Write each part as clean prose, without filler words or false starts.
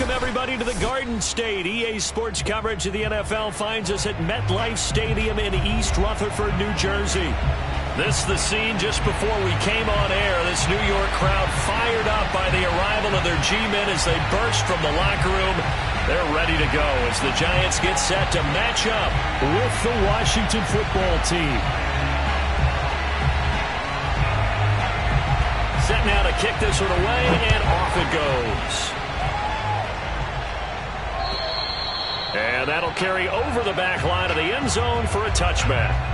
Welcome, everybody, to the Garden State. EA Sports coverage of the NFL finds us at MetLife Stadium in East Rutherford, New Jersey. This is the scene just before we came on air. This New York crowd fired up by the arrival of their G-men as they burst from the locker room. They're ready to go as the Giants get set to match up with the Washington football team. Set now to kick this one away, and off it goes. And that'll carry over the back line of the end zone for a touchback.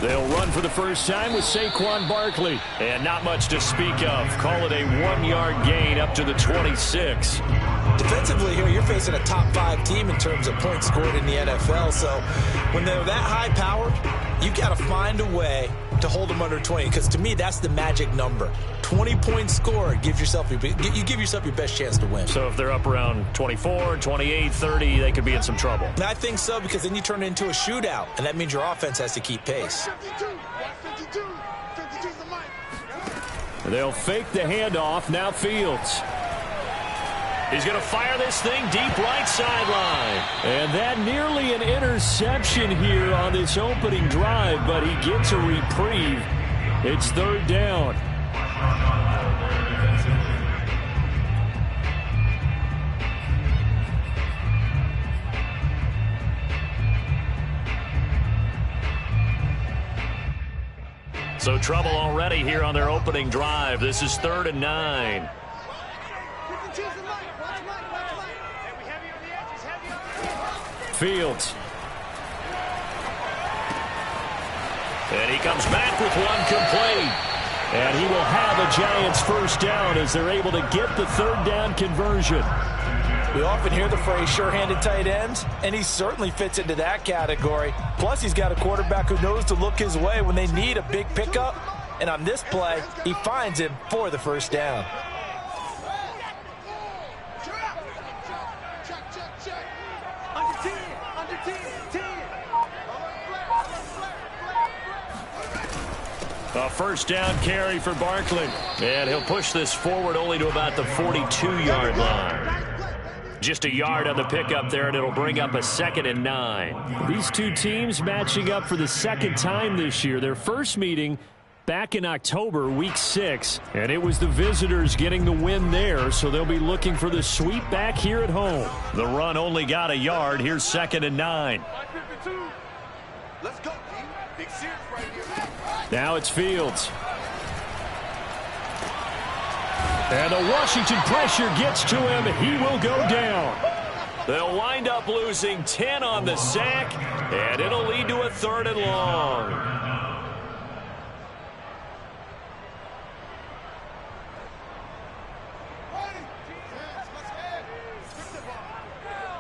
They'll run for the first time with Saquon Barkley. And not much to speak of. Call it a 1-yard gain up to the 26. Defensively here, you're facing a top 5 team in terms of points scored in the NFL. So when they're that high-powered, you've got to find a way to hold them under 20. Because to me, that's the magic number. 20 points scored, you give yourself your best chance to win. So if they're up around 24, 28, 30, they could be in some trouble. And I think so, because then you turn it into a shootout, and that means your offense has to keep pace. They'll fake the handoff. Now Fields. He's going to fire this thing deep right sideline. And that nearly an interception here on this opening drive, but he gets a reprieve. It's third down. So trouble already here on their opening drive. This is 3rd and 9. Fields. And he comes back with one complete. And he will have a Giants first down as they're able to get the third down conversion. We often hear the phrase sure-handed tight ends, and he certainly fits into that category. Plus, he's got a quarterback who knows to look his way when they need a big pickup. And on this play, he finds him for the first down. A first down carry for Barkley. And he'll push this forward only to about the 42-yard line. Just a yard on the pickup there, and it'll bring up a 2nd and 9. These two teams matching up for the second time this year. Their first meeting back in October, week 6. And it was the visitors getting the win there, so they'll be looking for the sweep back here at home. The run only got a yard. Here's 2nd and 9. Let's go, team. Big series right here. Now it's Fields. And the Washington pressure gets to him. He will go down. They'll wind up losing 10 on the sack, and it'll lead to a 3rd and long.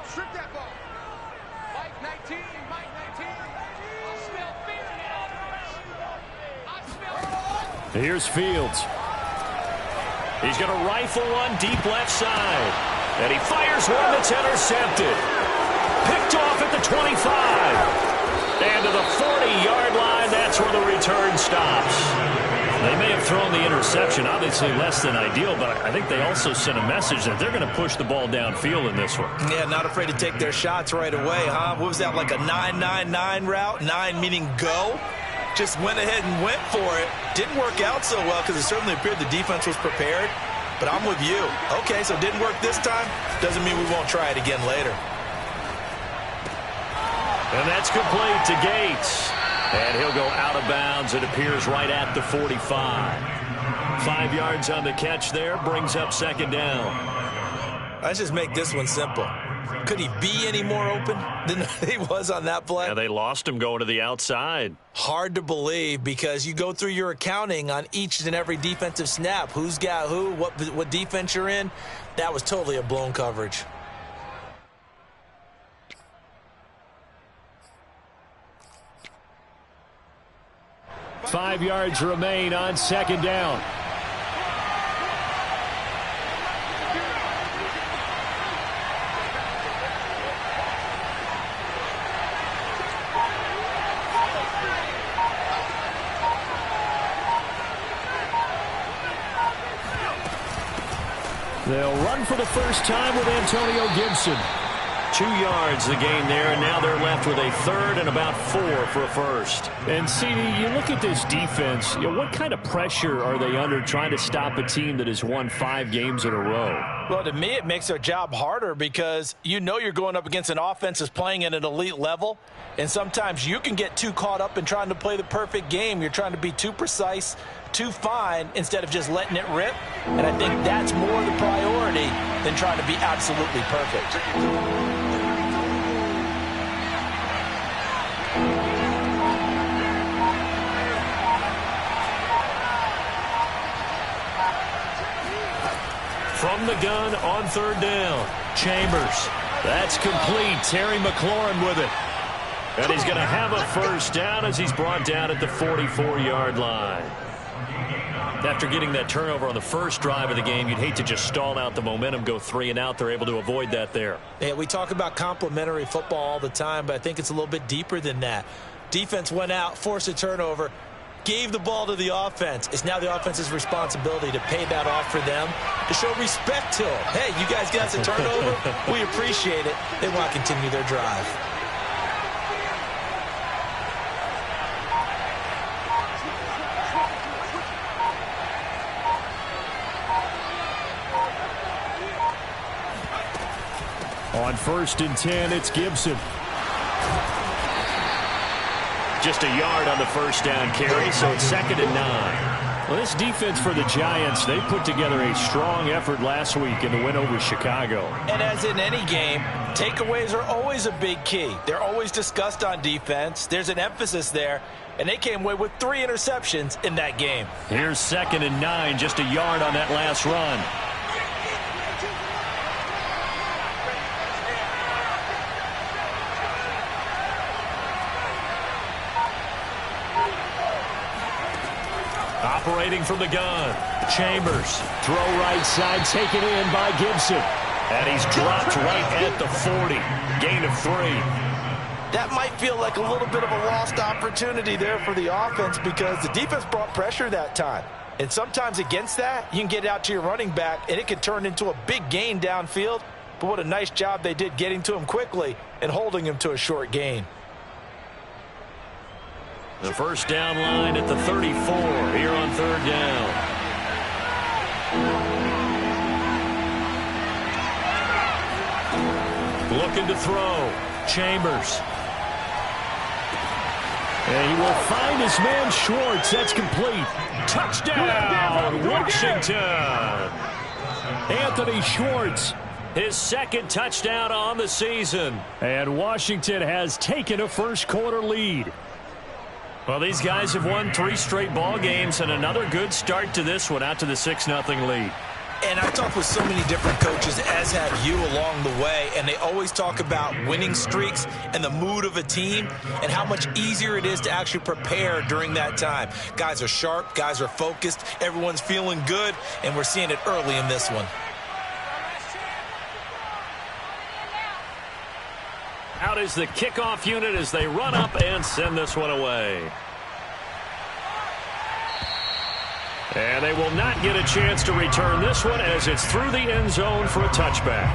Strip that ball. Mike 19, Mike 19. I smell fear in the offense. Here's Fields. He's going to rifle one deep left side. And he fires one that's intercepted. Picked off at the 25. And to the 40-yard line, that's where the return stops. They may have thrown the interception, obviously less than ideal, but I think they also sent a message that they're going to push the ball downfield in this one. Yeah, not afraid to take their shots right away, huh? What was that, like a 9-9-9 route? 9 meaning go? Just went ahead and went for it. Didn't work out so well because it certainly appeared the defense was prepared. But I'm with you. Okay, so it didn't work this time. Doesn't mean we won't try it again later. And that's complete to Gates. And he'll go out of bounds. It appears right at the 45. 5 yards on the catch there. Brings up 2nd down. Let's just make this one simple. Could he be any more open than he was on that play? Yeah, they lost him going to the outside. Hard to believe because you go through your accounting on each and every defensive snap. Who's got who, what defense you're in. That was totally a blown coverage. 5 yards remain on second down. They'll run for the first time with Antonio Gibson. 2 yards the gain there, and now they're left with a third and about 4 for a first. And, CD, you look at this defense, what kind of pressure are they under trying to stop a team that has won 5 games in a row? Well, to me, it makes their job harder because you know you're going up against an offense that's playing at an elite level, and sometimes you can get too caught up in trying to play the perfect game. You're trying to be too precise, too fine, instead of just letting it rip. And I think that's more the priority than trying to be absolutely perfect. From the gun on third down, Chambers. That's complete. Terry McLaurin with it. And he's going to have a first down as he's brought down at the 44-yard line. After getting that turnover on the first drive of the game, you'd hate to just stall out the momentum, go 3 and out. They're able to avoid that there. Yeah, we talk about complementary football all the time, but I think it's a little bit deeper than that. Defense went out, forced a turnover, gave the ball to the offense. It's now the offense's responsibility to pay that off for them, to show respect to them. Hey, you guys got the turnover. We appreciate it. They want to continue their drive. On 1st and 10, it's Gibson. Just a yard on the first down carry, so it's 2nd and 9. Well, this defense for the Giants, they put together a strong effort last week in the win over Chicago. And as in any game, takeaways are always a big key. They're always discussed on defense. There's an emphasis there, and they came away with 3 interceptions in that game. Here's 2nd and 9, just a yard on that last run. Operating from the gun, Chambers. Throw right side, taken in by Gibson. And he's dropped right at the 40. Gain of 3. That might feel like a little bit of a lost opportunity there for the offense because the defense brought pressure that time. And sometimes against that, you can get out to your running back, and it can turn into a big gain downfield. But what a nice job they did getting to him quickly and holding him to a short gain. The first down line at the 34 here on 3rd down. Looking to throw. Chambers. And he will find his man Schwartz. That's complete. Touchdown, Washington. Anthony Schwartz, his 2nd touchdown on the season. And Washington has taken a first-quarter lead. Well, these guys have won 3 straight ball games and another good start to this one out to the 6-0 lead. And I've talked with so many different coaches, as have you along the way, and they always talk about winning streaks and the mood of a team and how much easier it is to actually prepare during that time. Guys are sharp, guys are focused, everyone's feeling good, and we're seeing it early in this one. Out is the kickoff unit as they run up and send this one away. And they will not get a chance to return this one as it's through the end zone for a touchback.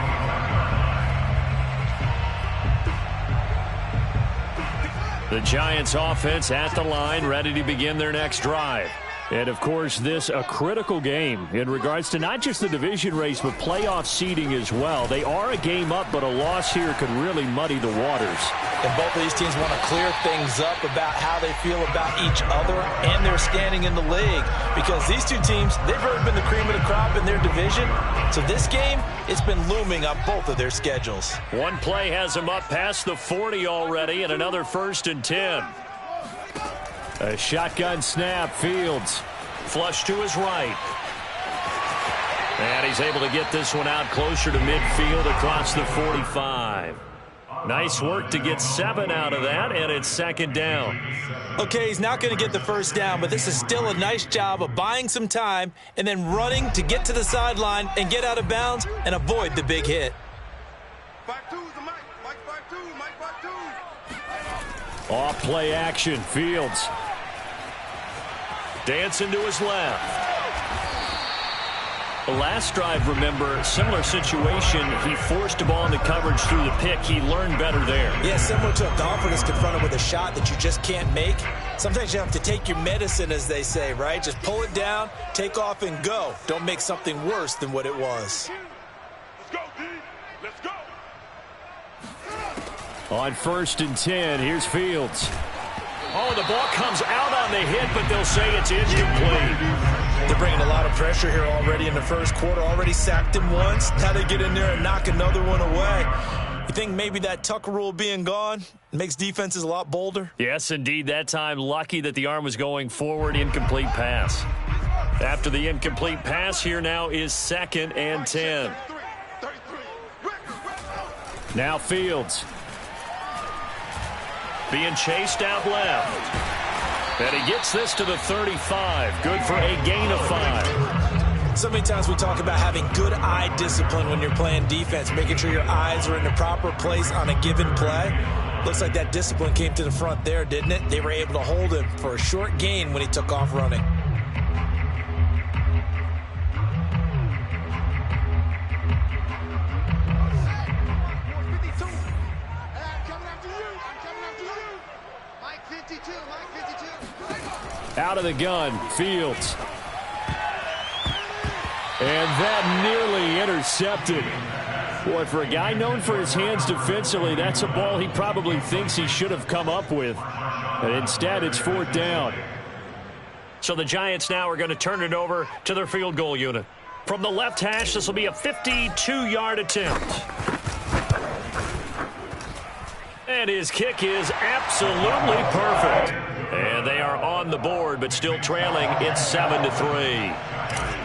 The Giants offense at the line, ready to begin their next drive. And, of course, this a critical game in regards to not just the division race, but playoff seeding as well. They are a game up, but a loss here could really muddy the waters. And both of these teams want to clear things up about how they feel about each other and their standing in the league. Because these two teams, they've really been the cream of the crop in their division. So this game, it's been looming on both of their schedules. One play has them up past the 40 already, and another 1st and 10. A shotgun snap, Fields. Flush to his right. And he's able to get this one out closer to midfield across the 45. Nice work to get 7 out of that, and it's second down. Okay, he's not going to get the first down, but this is still a nice job of buying some time and then running to get to the sideline and get out of bounds and avoid the big hit. Off play action, Fields. Dancing to his left. The last drive, remember, similar situation. He forced a ball into coverage through the pick. He learned better there. Yeah, similar to a golfer that's confronted with a shot that you just can't make. Sometimes you have to take your medicine, as they say, right? Just pull it down, take off, and go. Don't make something worse than what it was. Let's go, D. Let's go. On 1st and 10, here's Fields. Oh, the ball comes out on the hit, but they'll say it's incomplete. They're bringing a lot of pressure here already in the first quarter. Already sacked him once. Now they get in there and knock another one away. You think maybe that Tucker rule being gone makes defenses a lot bolder? Yes, indeed. That time, lucky that the arm was going forward. Incomplete pass. After the incomplete pass, here now is 2nd and 10. Now Fields. Being chased out left. And he gets this to the 35. Good for a gain of 5. So many times we talk about having good eye discipline when you're playing defense, making sure your eyes are in the proper place on a given play. Looks like that discipline came to the front there, didn't it? They were able to hold him for a short gain when he took off running. Out of the gun, Fields. And that nearly intercepted. Boy, for a guy known for his hands defensively, that's a ball he probably thinks he should have come up with. And instead, it's 4th down. So the Giants now are going to turn it over to their field goal unit. From the left hash, this will be a 52-yard attempt. And his kick is absolutely perfect. And they are on the board, but still trailing. It's 7-3.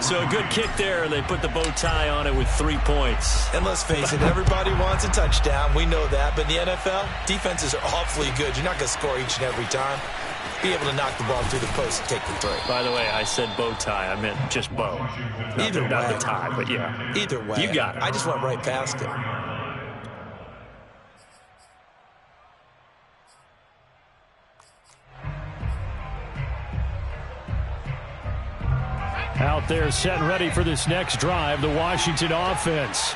So a good kick there, and they put the bow tie on it with 3 points. And let's face it, everybody wants a touchdown. We know that. But in the NFL, defenses are awfully good. You're not going to score each and every time. Be able to knock the ball through the post and take the throw. By the way, I said bow tie. I meant just bow. Either way. Not the tie, but yeah. Either way. You got it. I just went right past it. Out there set and ready for this next drive, the Washington offense.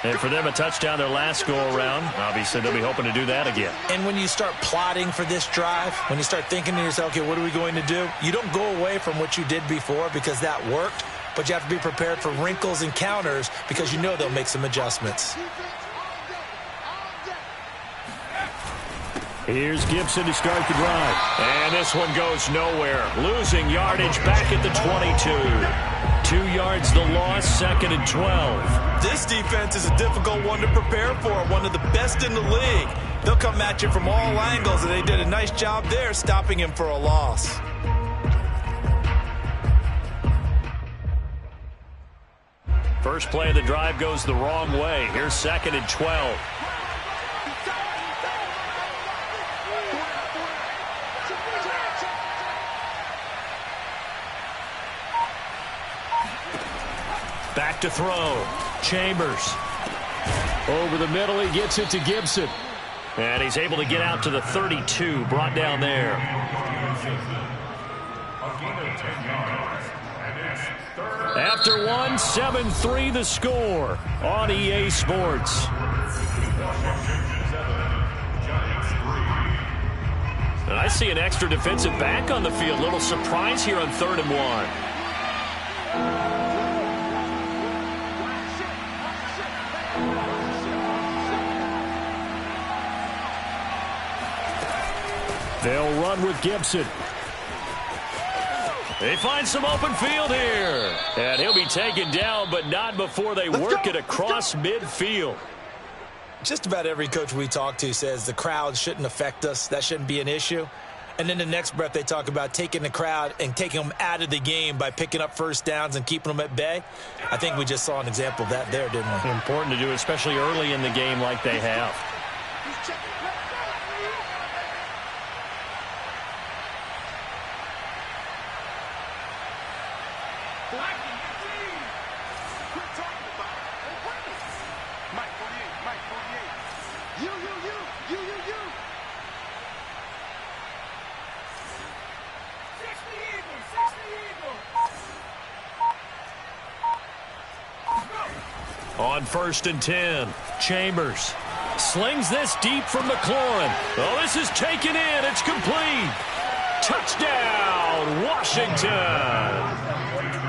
And for them, a touchdown their last go-around. Obviously, they'll be hoping to do that again. And when you start plotting for this drive, when you start thinking to yourself, okay, what are we going to do? You don't go away from what you did before because that worked, but you have to be prepared for wrinkles and counters because you know they'll make some adjustments. Here's Gibson to start the drive. And this one goes nowhere. Losing yardage back at the 22. 2 yards the loss, 2nd and 12. This defense is a difficult one to prepare for, one of the best in the league. They'll come at you from all angles, and they did a nice job there stopping him for a loss. First play of the drive goes the wrong way. Here's 2nd and 12. Back to throw. Chambers. Over the middle, he gets it to Gibson. And he's able to get out to the 32, brought down there. After one, 7-3 the score on EA Sports. And I see an extra defensive back on the field. Little surprise here on 3rd and 1. They'll run with Gibson. They find some open field here. And he'll be taken down, but not before they work it across midfield. Just about every coach we talk to says the crowd shouldn't affect us. That shouldn't be an issue. And then the next breath they talk about taking the crowd and taking them out of the game by picking up first downs and keeping them at bay. I think we just saw an example of that there, didn't we? Important to do, especially early in the game like they have. He's checking. Let's go. Quit talking about it. And win it. Mike 48. Mike 48. You. 60 Eagles. 60 Eagles. On 1st and 10, Chambers slings this deep from McLaurin. Oh, this is taken in. It's complete. Touchdown, Washington.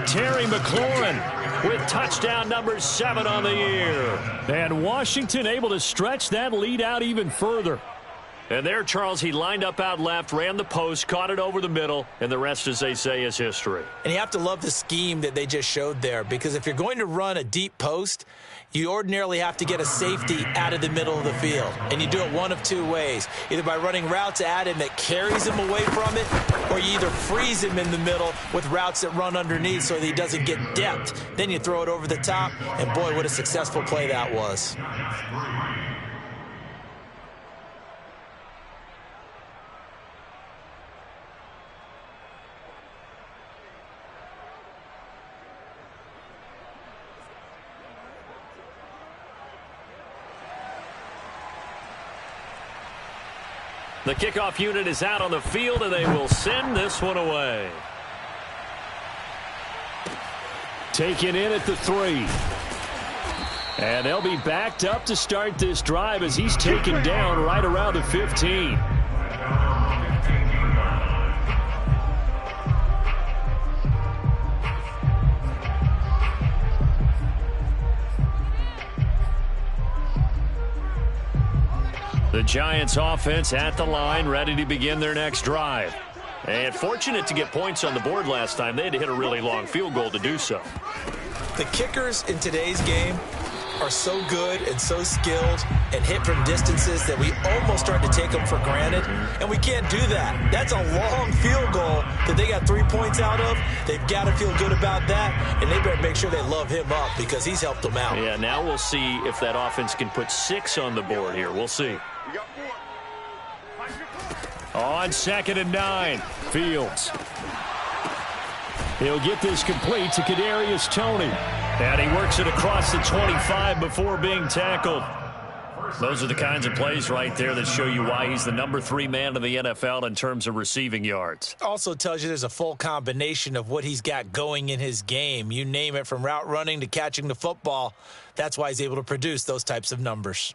Terry McLaurin with touchdown number 7 on the year. And Washington able to stretch that lead out even further. And there, Charles, he lined up out left, ran the post, caught it over the middle, and the rest, as they say, is history. And you have to love the scheme that they just showed there, because if you're going to run a deep post, you ordinarily have to get a safety out of the middle of the field. And you do it one of two ways, either by running routes at him that carries him away from it, or you either freeze him in the middle with routes that run underneath so that he doesn't get depth. Then you throw it over the top, and boy, what a successful play that was. The kickoff unit is out on the field, and they will send this one away. Taken in at the 3. And they'll be backed up to start this drive as he's taken down right around the 15. The Giants offense at the line, ready to begin their next drive. And fortunate to get points on the board last time. They had to hit a really long field goal to do so. The kickers in today's game are so good and so skilled and hit from distances that we almost start to take them for granted, and we can't do that. That's a long field goal that they got 3 points out of. They've got to feel good about that, and they better make sure they love him up because he's helped them out. Yeah, now we'll see if that offense can put 6 on the board here. We'll see. On 2nd and 9, Fields. He'll get this complete to Kadarius Toney. And he works it across the 25 before being tackled. Those are the kinds of plays right there that show you why he's the number 3 man in the NFL in terms of receiving yards. Also tells you there's a full combination of what he's got going in his game. You name it, from route running to catching the football. That's why he's able to produce those types of numbers.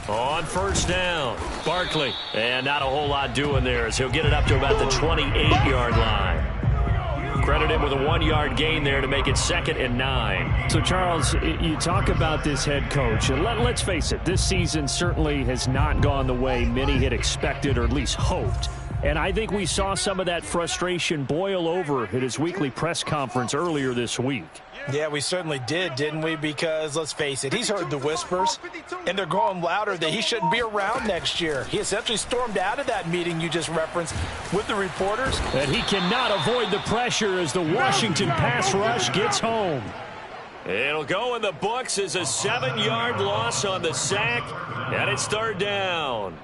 On 1st down, Barkley. And not a whole lot doing there as he'll get it up to about the 28-yard line. Credited with a 1-yard gain there to make it 2nd and 9. So, Charles, you talk about this head coach. And let's face it, this season certainly has not gone the way many had expected or at least hoped. And I think we saw some of that frustration boil over at his weekly press conference earlier this week. Yeah, we certainly did, didn't we? Because, let's face it, he's heard the whispers, and they're going louder that he shouldn't be around next year. He essentially stormed out of that meeting you just referenced with the reporters. And he cannot avoid the pressure as the Washington pass rush gets home. It'll go in the books as a 7-yard loss on the sack, and it's 3rd down.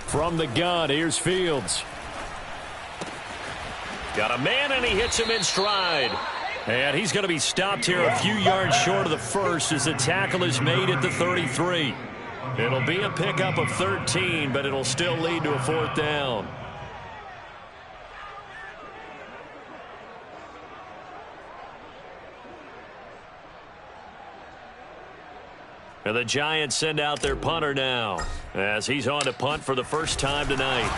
From the gun, here's Fields. Got a man, and he hits him in stride. And he's going to be stopped here a few yards short of the first as the tackle is made at the 33. It'll be a pickup of 13, but it'll still lead to a 4th down. And the Giants send out their punter now as he's on to punt for the first time tonight.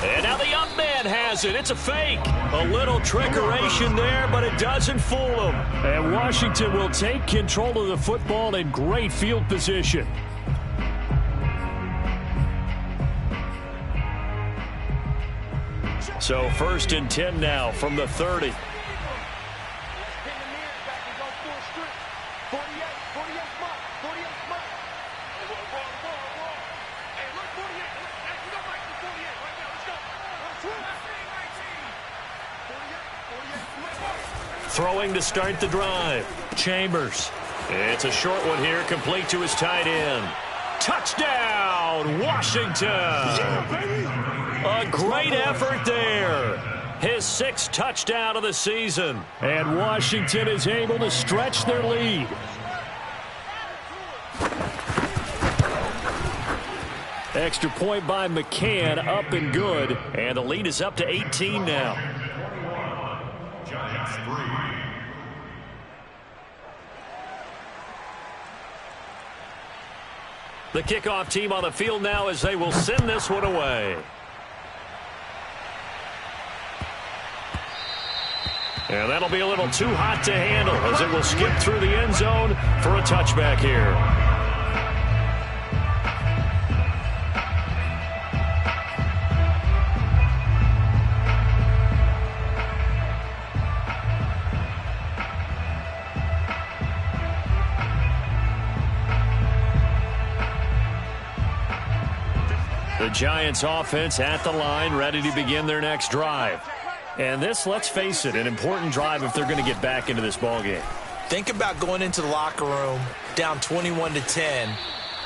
And now the young man has it. It's a fake. A little trickeration there, but it doesn't fool him. And Washington will take control of the football in great field position. So 1st and 10 now from the 30. Throwing to start the drive. Chambers. It's a short one here, complete to his tight end. Touchdown, Washington! A great effort there. His 6th touchdown of the season. And Washington is able to stretch their lead. Extra point by McCann, up and good. And the lead is up to 18 now. The kickoff team on the field now as they will send this one away. And that'll be a little too hot to handle as it will skip through the end zone for a touchback here. The Giants offense at the line, ready to begin their next drive. And this, let's face it, an important drive if they're going to get back into this ballgame. Think about going into the locker room down 21-10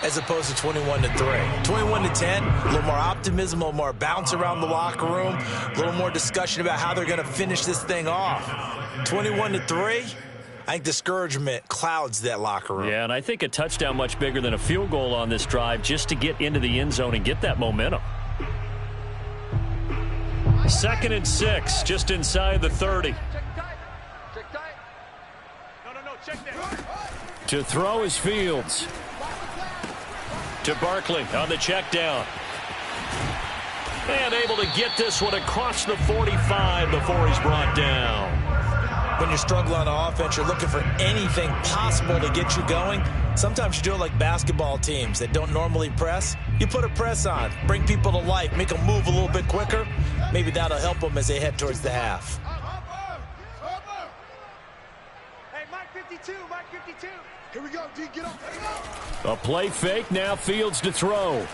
as opposed to 21-3. 21-10, a little more optimism, a little more bounce around the locker room, a little more discussion about how they're going to finish this thing off. 21-3, I think discouragement clouds that locker room. Yeah, and I think a touchdown much bigger than a field goal on this drive just to get into the end zone and get that momentum. 2nd and 6, just inside the 30. Check tight. No, check that. To throw is Fields. To Barkley on the check down. And able to get this one across the 45 before he's brought down. When you're struggling on offense, you're looking for anything possible to get you going. Sometimes you do it like basketball teams that don't normally press. You put a press on, bring people to life, make them move a little bit quicker. Maybe that'll help them as they head towards the half. Hey, Mike 52. Here we go, D, get up. A play fake, now Fields to throw.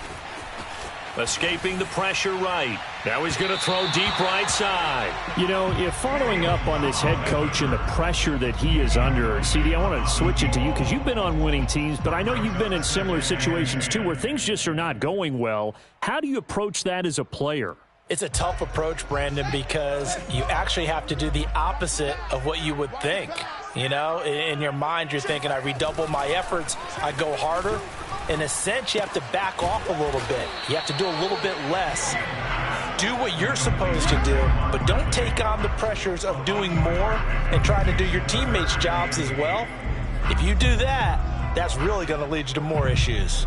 Escaping the pressure right. Now he's going to throw deep right side. You know, if following up on this head coach and the pressure that he is under, CD, I want to switch it to you because you've been on winning teams, but I know you've been in similar situations too where things just are not going well. How do you approach that as a player? It's a tough approach, Brandon, because you actually have to do the opposite of what you would think. You know, in your mind, you're thinking, I redouble my efforts, I go harder. In a sense, you have to back off a little bit. You have to do a little bit less. Do what you're supposed to do, but don't take on the pressures of doing more and trying to do your teammates' jobs as well. If you do that, that's really going to lead you to more issues.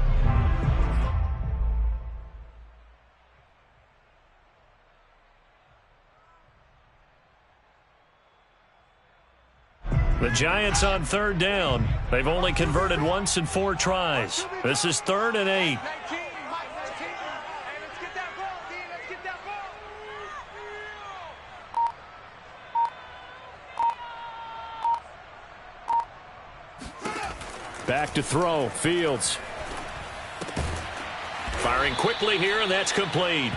The Giants on 3rd down. They've only converted once in 4 tries. This is 3rd and 8. 19. Hey, let's get that ball, D. Let's get that ball. Back to throw, Fields. Firing quickly here, and that's complete.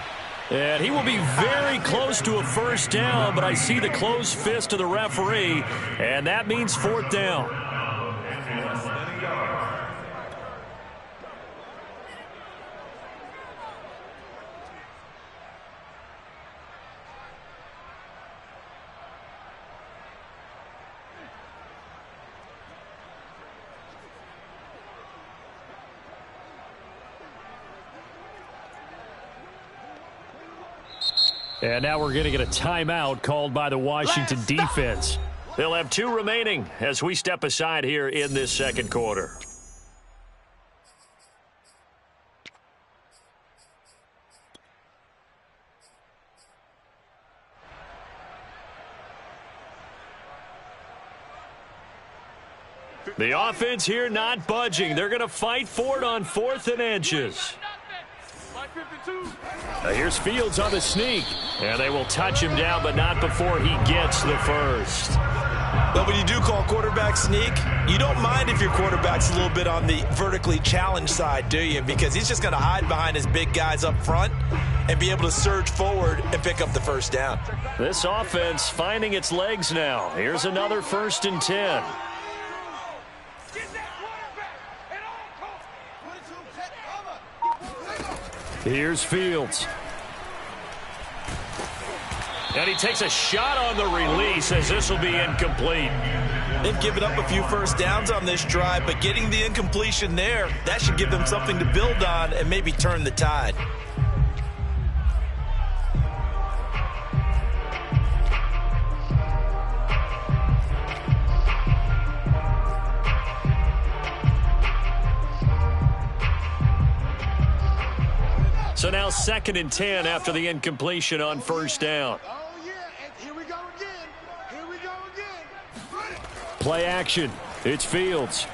And he will be very close to a 1st down, but I see the closed fist of the referee, and that means 4th down. And now we're going to get a timeout called by the Washington defense. They'll have 2 remaining as we step aside here in this 2nd quarter. The offense here not budging. They're going to fight for it on 4th and inches. W15. Here's Fields on the sneak. And they will touch him down, but not before he gets the first. But when you do call quarterback sneak, you don't mind if your quarterback's a little bit on the vertically challenged side, do you? Because he's just going to hide behind his big guys up front and be able to surge forward and pick up the first down. This offense finding its legs now. Here's another 1st and 10. Here's Fields. And he takes a shot on the release as this will be incomplete. They've given up a few first downs on this drive, but getting the incompletion there, that should give them something to build on and maybe turn the tide. So now 2nd and 10 after the incompletion on 1st down. Oh, yeah, and here we go again. Here we go again. Play action. It's Fields.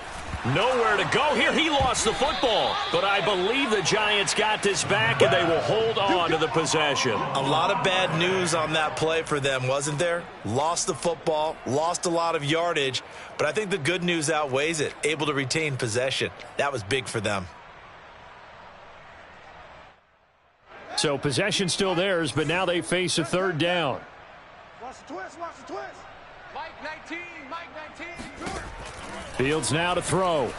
Nowhere to go here. He lost the football. But I believe the Giants got this back, and they will hold on to the possession. A lot of bad news on that play for them, wasn't there? Lost the football, lost a lot of yardage, but I think the good news outweighs it. Able to retain possession. That was big for them. So possession still theirs, but now they face a 3rd down. Watch the twist, watch the twist. Mike 19, Mike 19. Fields now to throw.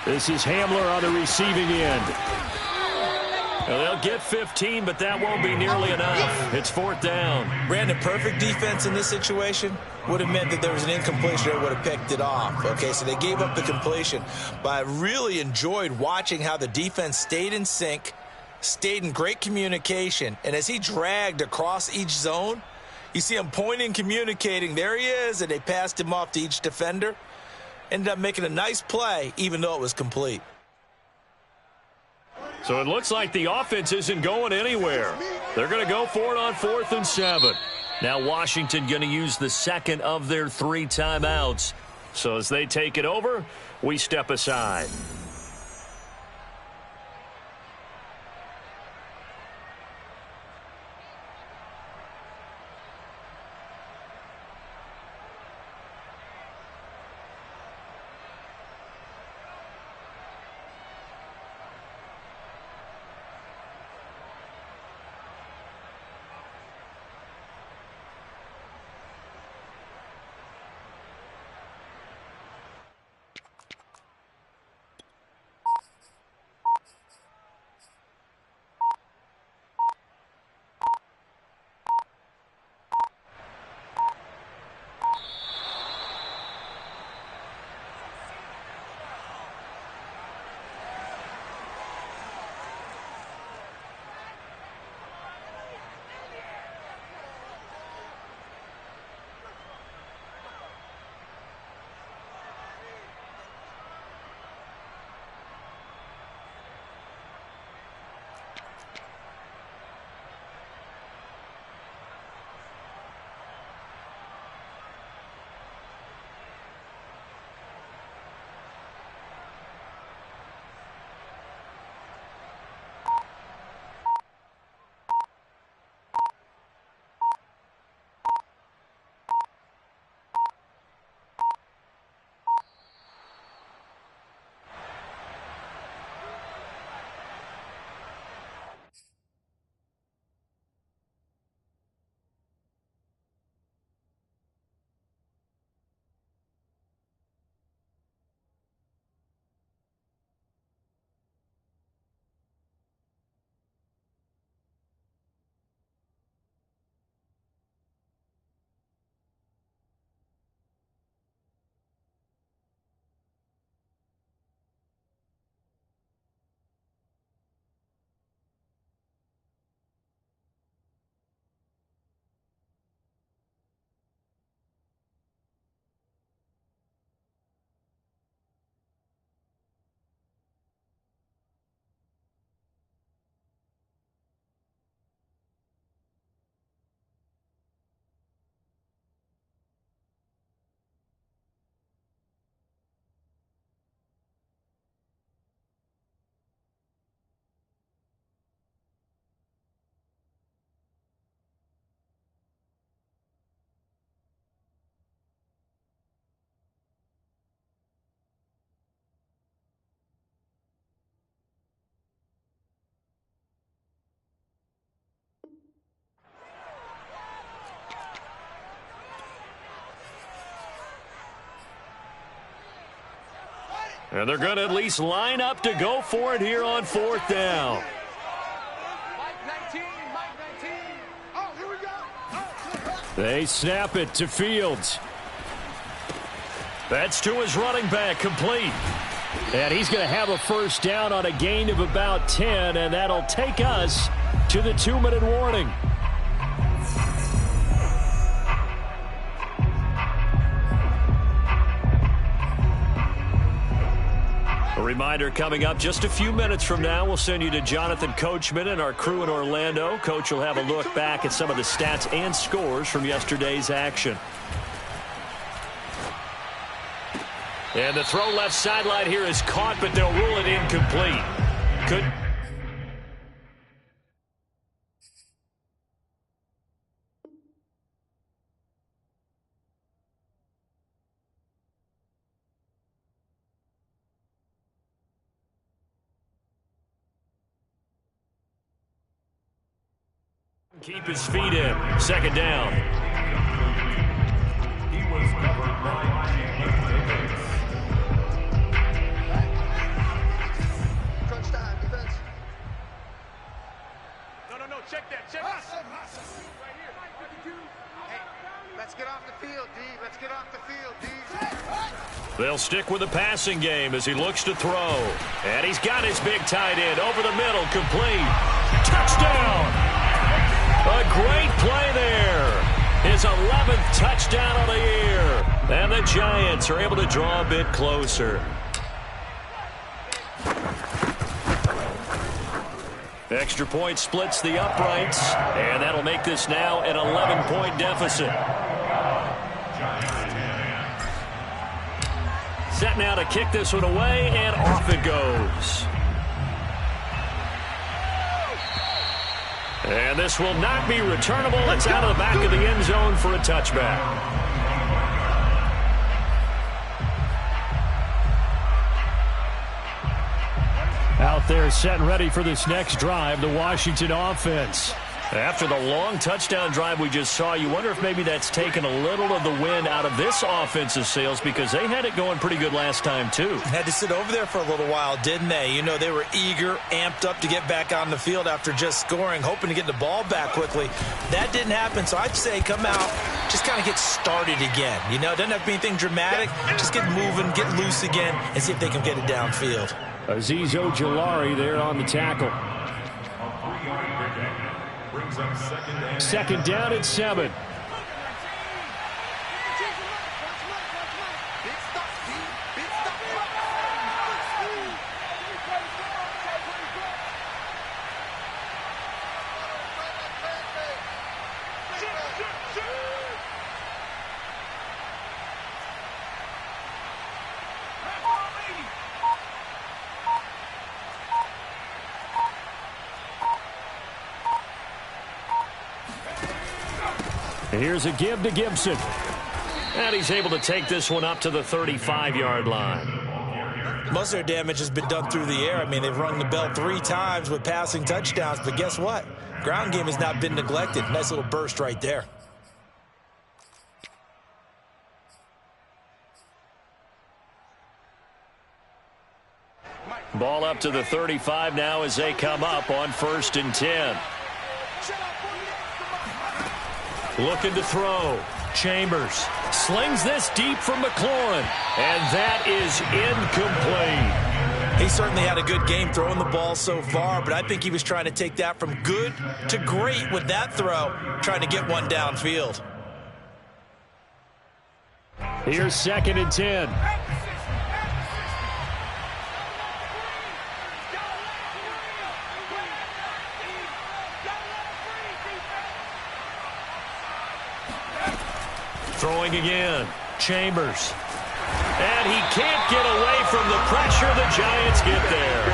This is Hamler on the receiving end. Well, they'll get 15, but that won't be nearly enough. It's 4th down. Brandon, perfect defense in this situation would have meant that there was an incompletion that would have picked it off. Okay, so they gave up the completion. But I really enjoyed watching how the defense stayed in sync, stayed in great communication, and as he dragged across each zone, you see him pointing, communicating. There he is, and they passed him off to each defender. Ended up making a nice play, even though it was complete. So it looks like the offense isn't going anywhere. They're going to go for it on 4th and 7. Now Washington going to use the 2nd of their 3 timeouts. So as they take it over, we step aside. And they're going to at least line up to go for it here on 4th down. They snap it to Fields. That's to his running back, complete. And he's going to have a first down on a gain of about 10, and that'll take us to the 2-minute warning. A reminder coming up just a few minutes from now, we'll send you to Jonathan Coachman and our crew in Orlando. Coach will have a look back at some of the stats and scores from yesterday's action. And the throw left sideline here is caught, but they'll rule it incomplete. Keep his feet in. 2nd down. He was covered by touchdown defense. No, check that. Check that. Right here. Hey, let's get off the field, D. Let's get off the field, D. They'll stick with the passing game as he looks to throw. And he's got his big tight end over the middle, complete. Touchdown! A great play there. His 11th touchdown of the year. And the Giants are able to draw a bit closer. Extra point splits the uprights, and that'll make this now an 11-point deficit. Set now to kick this one away, and off it goes. And this will not be returnable. It's out of the back of the end zone for a touchback. Out there set and ready for this next drive, the Washington offense. After the long touchdown drive we just saw, you wonder if maybe that's taken a little of the wind out of this offensive sails, because they had it going pretty good last time too. Had to sit over there for a little while, didn't they? You know, they were eager, amped up to get back on the field after just scoring, hoping to get the ball back quickly. That didn't happen, so I'd say come out, just kind of get started again. You know, it doesn't have to be anything dramatic. Just get moving, get loose again, and see if they can get it downfield. Azeez Ojulari there on the tackle. Second down at 7. Here's a give to Gibson. And he's able to take this one up to the 35-yard line. Most of their damage has been done through the air. I mean, they've rung the bell 3 times with passing touchdowns, but guess what? Ground game has not been neglected. Nice little burst right there. Ball up to the 35 now as they come up on 1st and 10. Looking to throw. Chambers slings this deep from McLaurin, and that is incomplete. He certainly had a good game throwing the ball so far, but I think he was trying to take that from good to great with that throw, trying to get one downfield. Here's 2nd and 10. Throwing again. Chambers. And he can't get away from the pressure. The Giants get there.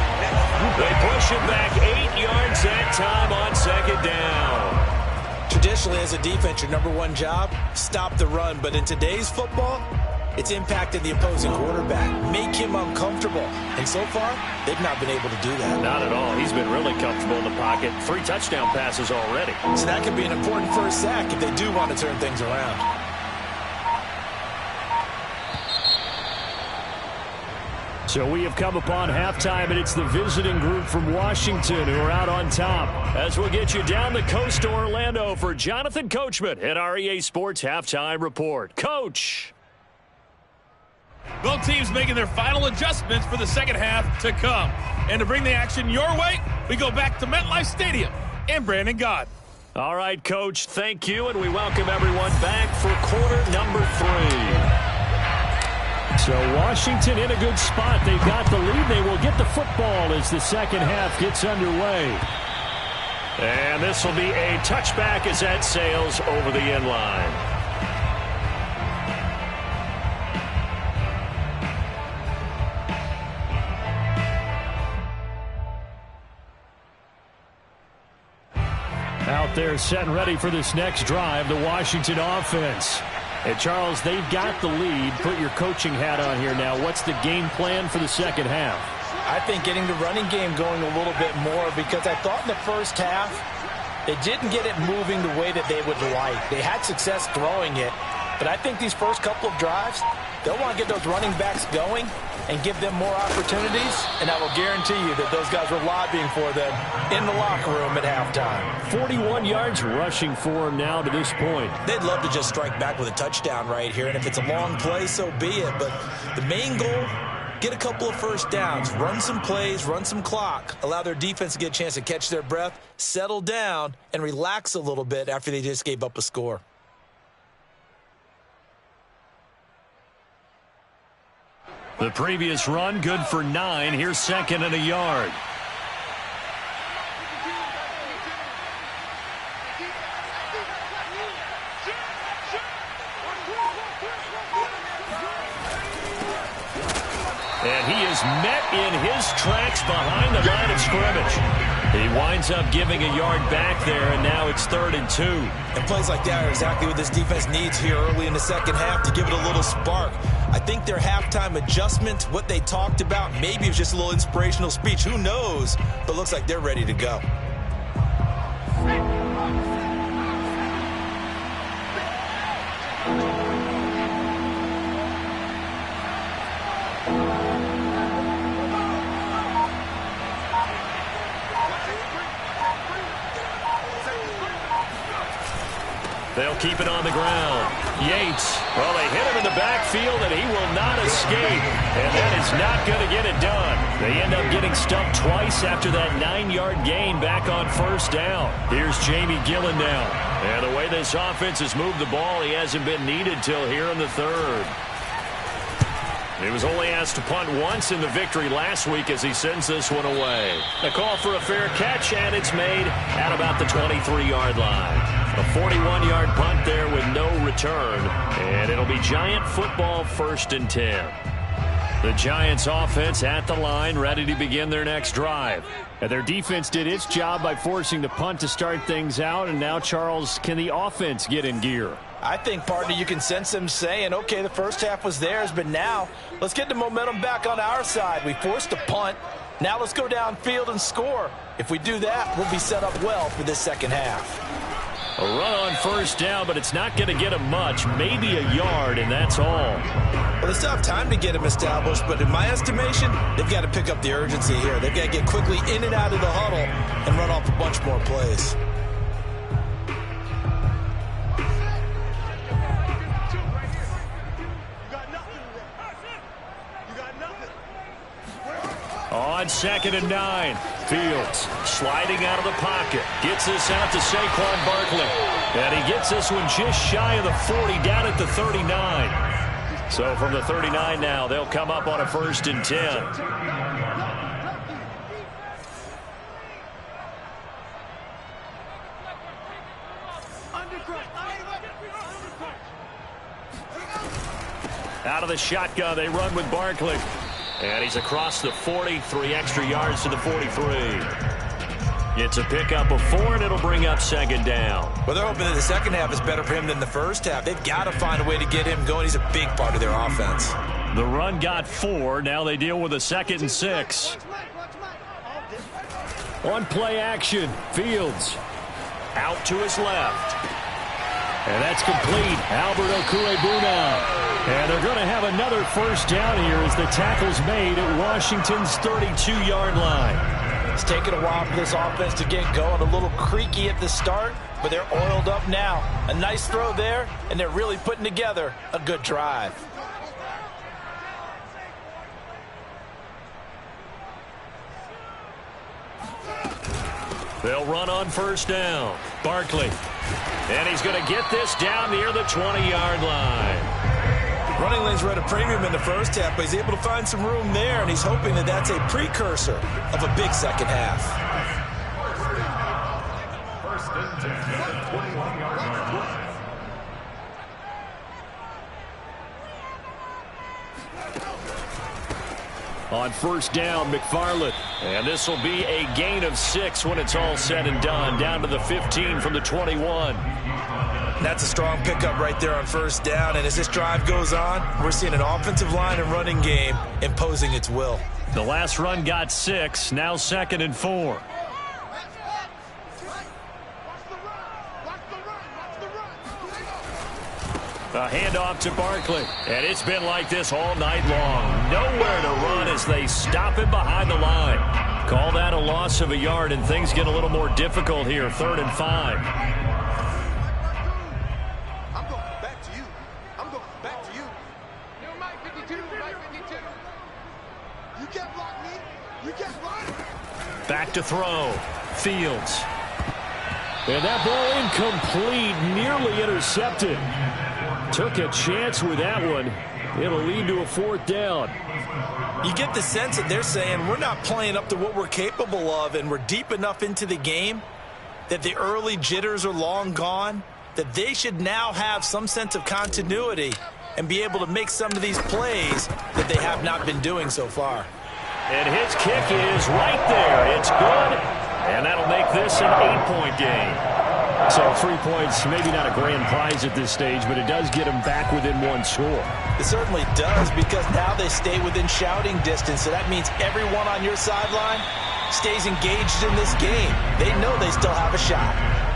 They push it back 8 yards that time on 2nd down. Traditionally, as a defense, your #1 job, stop the run. But in today's football, it's impacting the opposing quarterback. Make him uncomfortable. And so far, they've not been able to do that. Not at all. He's been really comfortable in the pocket. 3 touchdown passes already. So that could be an important first sack if they do want to turn things around. So we have come upon halftime, and it's the visiting group from Washington who are out on top. As we'll get you down the coast to Orlando for Jonathan Coachman at our EA Sports Halftime Report. Coach! Both teams making their final adjustments for the second half to come. And to bring the action your way, we go back to MetLife Stadium and Brandon Gott. All right, Coach, thank you, and we welcome everyone back for quarter number 3. So Washington in a good spot. They've got the lead. They will get the football as the second half gets underway. And this will be a touchback as that sails over the end line. Out there set and ready for this next drive, the Washington offense. And Charles, they've got the lead. Put your coaching hat on here now. What's the game plan for the second half? I think getting the running game going a little bit more, because I thought in the first half they didn't get it moving the way that they would like. They had success throwing it, but I think these first couple of drives, they'll want to get those running backs going and give them more opportunities, and I will guarantee you that those guys were lobbying for them in the locker room at halftime. 41 yards rushing for him now to this point. They'd love to just strike back with a touchdown right here, and if it's a long play, so be it. But the main goal, get a couple of first downs, run some plays, run some clock, allow their defense to get a chance to catch their breath, settle down, and relax a little bit after they just gave up a score. The previous run, good for 9. Here's second and a yard. And he is met in his tracks behind the line of scrimmage. He winds up giving a yard back there, and now it's 3rd and 2. And plays like that are exactly what this defense needs here early in the second half to give it a little spark. I think their halftime adjustment, what they talked about, maybe it was just a little inspirational speech. Who knows? But it looks like they're ready to go. They'll keep it on the ground. Yates, well, they hit him in the backfield, and he will not escape. And that is not going to get it done. They end up getting stuffed twice after that 9-yard gain back on first down. Here's Jamie Gillen now. And the way this offense has moved the ball, he hasn't been needed till here in the 3rd. He was only asked to punt once in the victory last week as he sends this one away. A call for a fair catch, and it's made at about the 23-yard line. A 41-yard punt there with no return, and it'll be Giant football 1st and 10. The Giants offense at the line, ready to begin their next drive. And their defense did its job by forcing the punt to start things out, and now, Charles, can the offense get in gear? I think, partner, you can sense them saying, okay, the first half was theirs, but now let's get the momentum back on our side. We forced a punt. Now let's go downfield and score. If we do that, we'll be set up well for this second half. A run on first down, but it's not going to get him much. Maybe a yard, and that's all. Well, they still have time to get him established, but in my estimation, they've got to pick up the urgency here. They've got to get quickly in and out of the huddle and run off a bunch more plays. On 2nd and 9, Fields sliding out of the pocket. Gets this out to Saquon Barkley. And he gets this one just shy of the 40, down at the 39. So from the 39 now, they'll come up on a 1st and 10. Out of the shotgun, they run with Barkley. And he's across the 40, 3 extra yards to the 43. It's a pickup of 4, and it'll bring up 2nd down. Well, they're hoping that the second half is better for him than the first half. They've got to find a way to get him going. He's a big part of their offense. The run got 4. Now they deal with a 2nd and 6. On play action, Fields out to his left. And that's complete. Albert Okwuegbunam. And they're going to have another first down here as the tackle's made at Washington's 32-yard line. It's taken a while for this offense to get going. A little creaky at the start, but they're oiled up now. A nice throw there, and they're really putting together a good drive. They'll run on first down. Barkley. And he's going to get this down near the 20-yard line. Running lanes were at a premium in the first half, but he's able to find some room there, and he's hoping that that's a precursor of a big second half. First and 10, 21-yard line. On first down, McFarland. And this will be a gain of 6 when it's all said and done. Down to the 15 from the 21. That's a strong pickup right there on first down, and as this drive goes on, we're seeing an offensive line and running game imposing its will. The last run got 6, now 2nd and 4. A handoff to Barkley. And it's been like this all night long. Nowhere to run as they stop him behind the line. Call that a loss of a yard, and things get a little more difficult here. 3rd and 5. I'm going back to you. I'm going back to you. You're Mike 52, Mike 52. You can't block me. You can't block me. Back to throw. Fields. And that ball incomplete, nearly intercepted. Took a chance with that one. It'll lead to a 4th down. You get the sense that they're saying we're not playing up to what we're capable of, and we're deep enough into the game that the early jitters are long gone, that they should now have some sense of continuity and be able to make some of these plays that they have not been doing so far. And his kick is right there. It's good. And that'll make this an 8-point game. So 3 points, maybe not a grand prize at this stage, but it does get them back within one score. It certainly does, because now they stay within shouting distance, so that means everyone on your sideline stays engaged in this game. They know they still have a shot.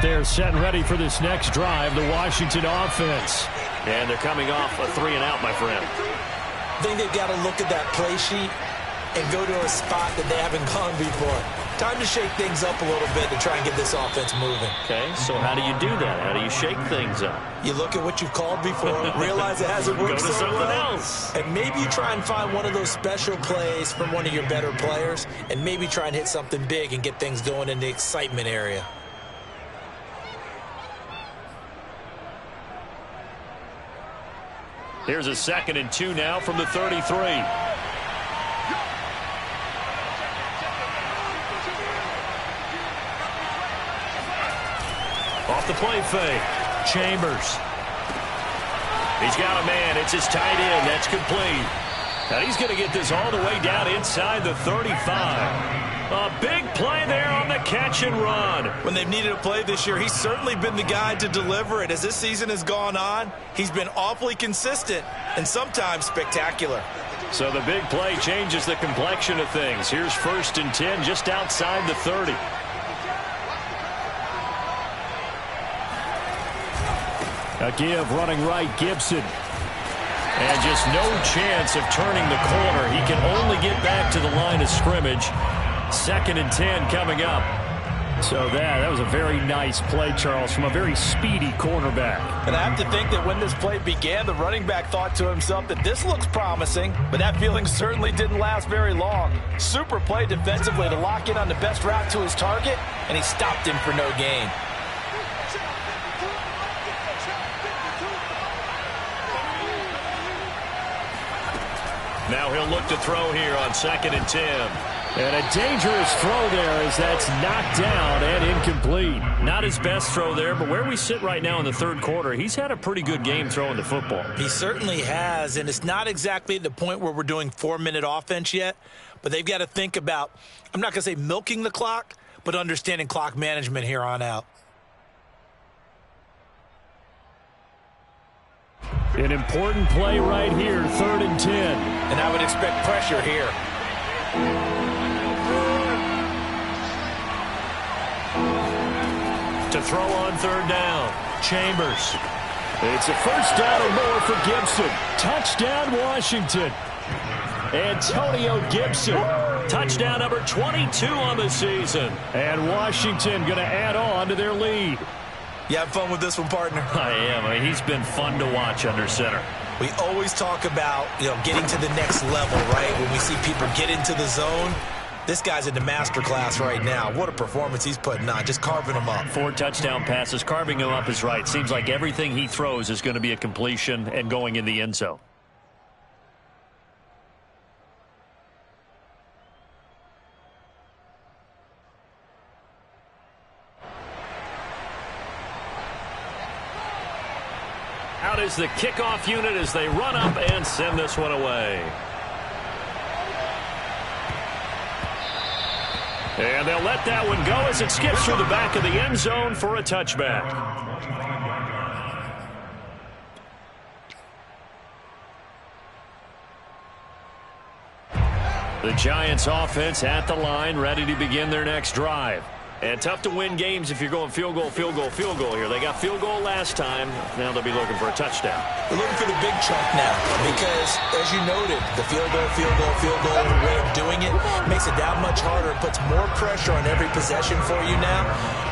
They're set and ready for this next drive, the Washington offense. And they're coming off a 3-and-out, my friend. I think they've got to look at that play sheet and go to a spot that they haven't gone before. Time to shake things up a little bit to try and get this offense moving. Okay, so how do you do that? How do you shake things up? You look at what you've called before, realize it hasn't worked Go to so something well, else. and maybe you try and find one of those special plays from one of your better players, and maybe try and hit something big and get things going in the excitement area. Here's a 2nd and 2 now from the 33. Off the play fake. Chambers. He's got a man. It's his tight end. That's complete. And he's going to get this all the way down inside the 35. A big play there on the catch and run. When they've needed a play this year, he's certainly been the guy to deliver it. As this season has gone on, he's been awfully consistent and sometimes spectacular. So the big play changes the complexion of things. Here's 1st and 10 just outside the 30. A give running right, Gibson. And just no chance of turning the corner. He can only get back to the line of scrimmage. 2nd and 10 coming up. So that was a very nice play, Charles, from a very speedy cornerback. And I have to think that when this play began, the running back thought to himself that this looks promising, but that feeling certainly didn't last very long. Super play defensively to lock in on the best route to his target, and he stopped him for no gain. Now he'll look to throw here on 2nd and 10. And a dangerous throw there as that's knocked down and incomplete. Not his best throw there, but where we sit right now in the 3rd quarter, he's had a pretty good game throwing the football. He certainly has, and it's not exactly at the point where we're doing 4-minute offense yet, but they've got to think about, I'm not going to say milking the clock, but understanding clock management here on out. An important play right here, 3rd and 10. And I would expect pressure here. To throw on 3rd down, Chambers. It's a 1st down and more for Gibson. Touchdown, Washington. Antonio Gibson. Touchdown number 22 on the season. And Washington going to add on to their lead. You have fun with this one, partner? I am. I mean, he's been fun to watch under center. We always talk about, getting to the next level, right? When we see people get into the zone, this guy's in the master class right now. What a performance he's putting on, just carving them up. 4 touchdown passes. Carving him up is right. Seems like everything he throws is going to be a completion and going in the end zone. Out is the kickoff unit as they run up and send this one away. And they'll let that one go as it skips through the back of the end zone for a touchback. The Giants offense at the line, ready to begin their next drive. And tough to win games if you're going field goal, field goal, field goal here. They got field goal last time. Now they'll be looking for a touchdown. They're looking for the big chunk now because, as you noted, the field goal way of doing it makes it that much harder. It puts more pressure on every possession for you now.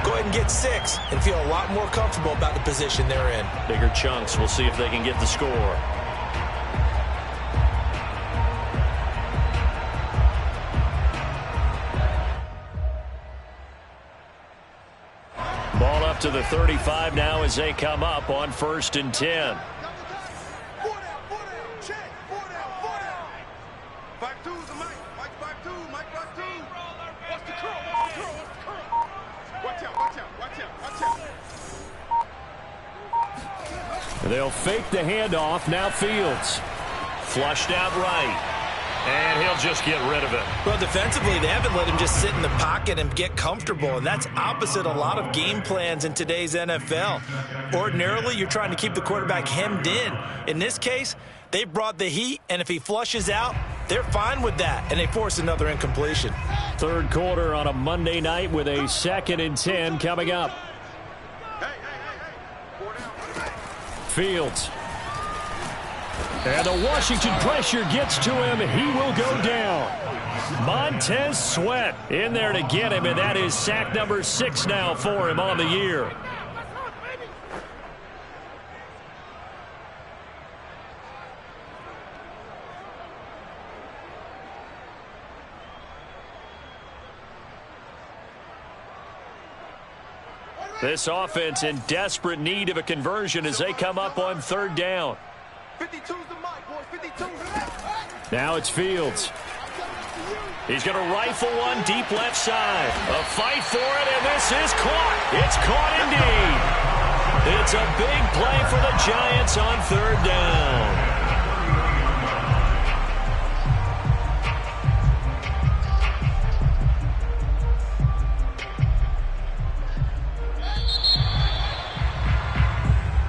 Go ahead and get 6 and feel a lot more comfortable about the position they're in. Bigger chunks. We'll see if they can get the score. Ball up to the 35 now as they come up on 1st and 10. They'll fake the handoff. Now Fields. Flushed out right. And he'll just get rid of it. Well, defensively, they haven't let him just sit in the pocket and get comfortable, and that's opposite a lot of game plans in today's NFL. Ordinarily, you're trying to keep the quarterback hemmed in. In this case, they brought the heat, and if he flushes out, they're fine with that, and they force another incompletion. 3rd quarter on a Monday night with a 2nd and 10 coming up. Fields. And the Washington pressure gets to him. He will go down. Montez Sweat in there to get him, and that is sack number 6 now for him on the year. This offense in desperate need of a conversion as they come up on 3rd down. 52's the mic, boys. 52's. Now it's Fields. He's going to rifle one deep left side. A fight for it, and this is caught. It's caught indeed. It's a big play for the Giants on 3rd down.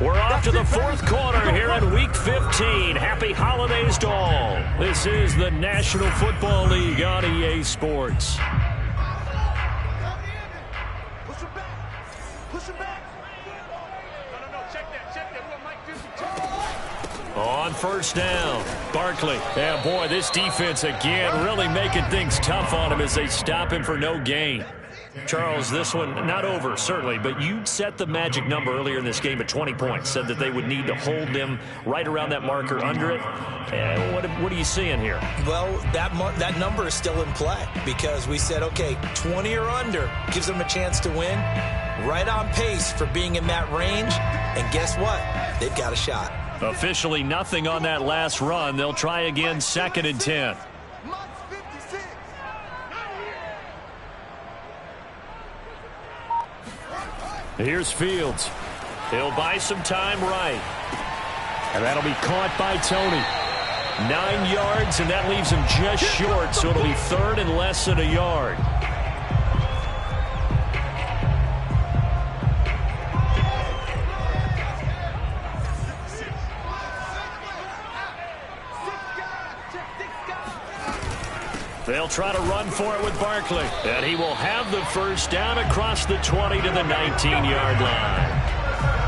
We're off to the 4th quarter here in Week 15. Happy holidays to all. This is the National Football League on EA Sports. Push him back. Push him back. No. Check that. On 1st down, Barkley. Yeah, boy, this defense again really making things tough on him as they stop him for no gain. Charles, this one not over, certainly, but you set the magic number earlier in this game at 20 points, said that they would need to hold them right around that marker under it. What are you seeing here? Well, that number is still in play because we said, okay, 20 or under gives them a chance to win. Right on pace for being in that range, and guess what? They've got a shot. Officially nothing on that last run. They'll try again 2nd and 10. Here's Fields. He'll buy some time right. And that'll be caught by Tony. 9 yards, and that leaves him just short, so it'll be 3rd and less than a yard. They'll try to run for it with Barkley. And he will have the first down across the 20 to the 19-yard line.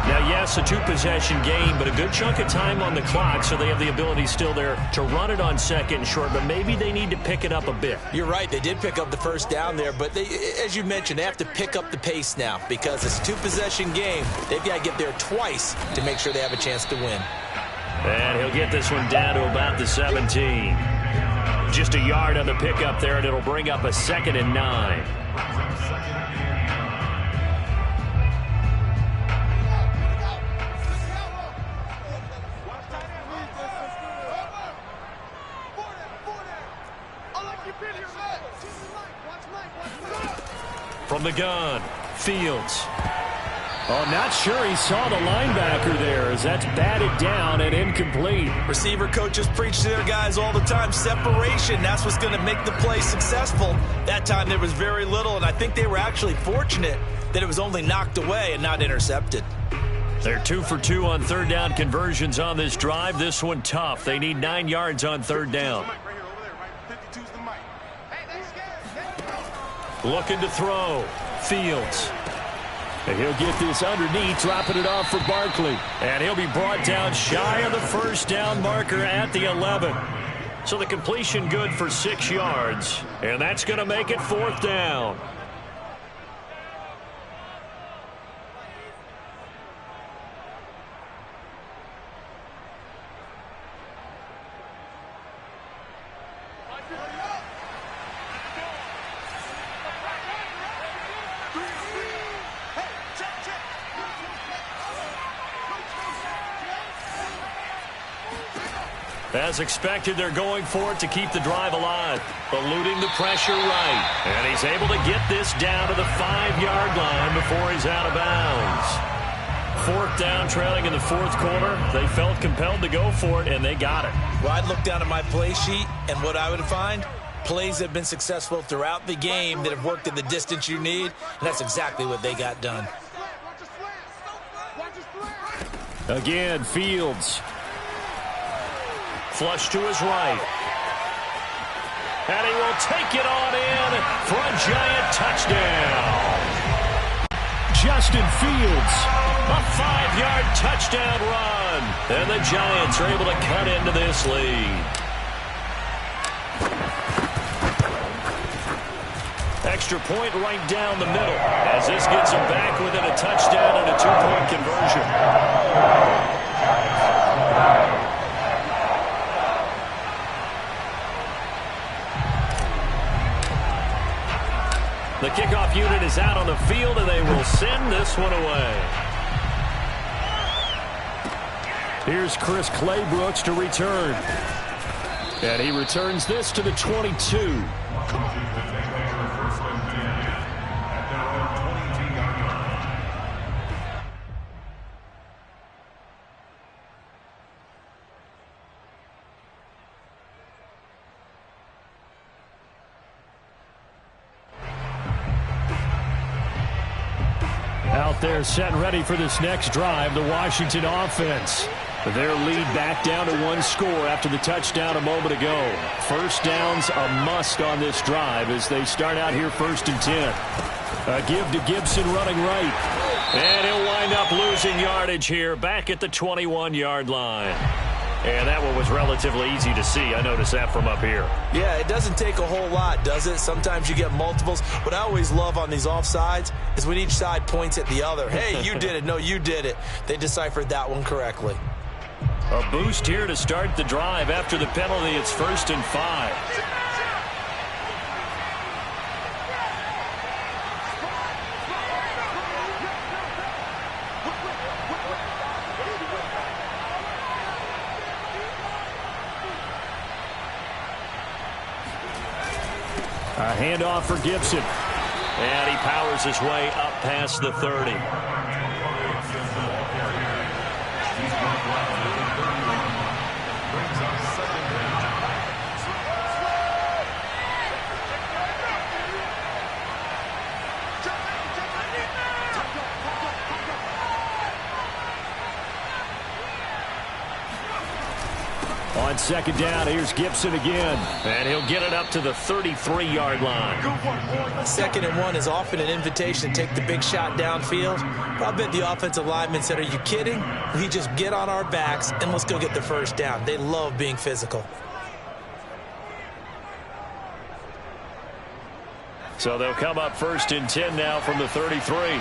Now, yes, a two-possession game, but a good chunk of time on the clock, so they have the ability still there to run it on second and short, but maybe they need to pick it up a bit. You're right. They did pick up the first down there, but they, as you mentioned, they have to pick up the pace now because it's a two-possession game. They've got to get there twice to make sure they have a chance to win. And he'll get this one down to about the 17. Just a yard on the pickup there, and it'll bring up a 2nd and 9. From the gun, Fields. Oh, not sure he saw the linebacker there as that's batted down and incomplete. Receiver coaches preach to their guys all the time. Separation, that's what's going to make the play successful. That time there was very little, and I think they were actually fortunate that it was only knocked away and not intercepted. They're 2 for 2 on third down conversions on this drive. This one tough. They need 9 yards on third down. Looking to throw. Fields. And he'll get this underneath, dropping it off for Barkley. And he'll be brought down shy of the first down marker at the 11. So the completion good for 6 yards. And that's going to make it 4th down. As expected, they're going for it to keep the drive alive. Eluding the pressure right. And he's able to get this down to the 5-yard line before he's out of bounds. 4th down, trailing in the 4th quarter. They felt compelled to go for it, and they got it. Well, I'd look down at my play sheet, and what I would find, plays that have been successful throughout the game that have worked at the distance you need, and that's exactly what they got done. Again, Fields. Flush to his right. And he will take it on in for a giant touchdown. Justin Fields. A 5-yard touchdown run. And the Giants are able to cut into this lead. Extra point right down the middle as this gets them back within a touchdown and a 2-point conversion. The kickoff unit is out on the field, and they will send this one away. Here's Chris Claybrooks to return. And he returns this to the 22. Out there set and ready for this next drive, the Washington offense. Their lead back down to 1 score after the touchdown a moment ago. First down's a must on this drive as they start out here 1st and 10. A give to Gibson running right. And he'll wind up losing yardage here back at the 21-yard line. And that one was relatively easy to see. I noticed that from up here. Yeah, it doesn't take a whole lot, does it? Sometimes you get multiples. What I always love on these offsides is when each side points at the other. Hey, you did it. No, you did it. They deciphered that one correctly. A boost here to start the drive after the penalty. It's 1st and 5. A handoff for Gibson. And he powers his way up past the 30. On second down, here's Gibson again. And he'll get it up to the 33-yard line. 2nd and 1 is often an invitation to take the big shot downfield. But I bet the offensive lineman said, are you kidding? We just get on our backs and let's go get the first down. They love being physical. So they'll come up 1st and 10 now from the 33.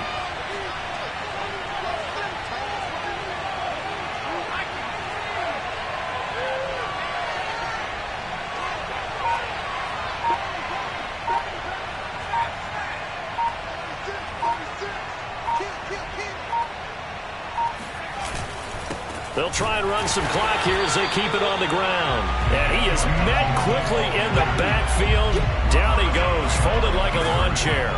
They'll try and run some clock here as they keep it on the ground. And he is met quickly in the backfield. Down he goes, folded like a lawn chair.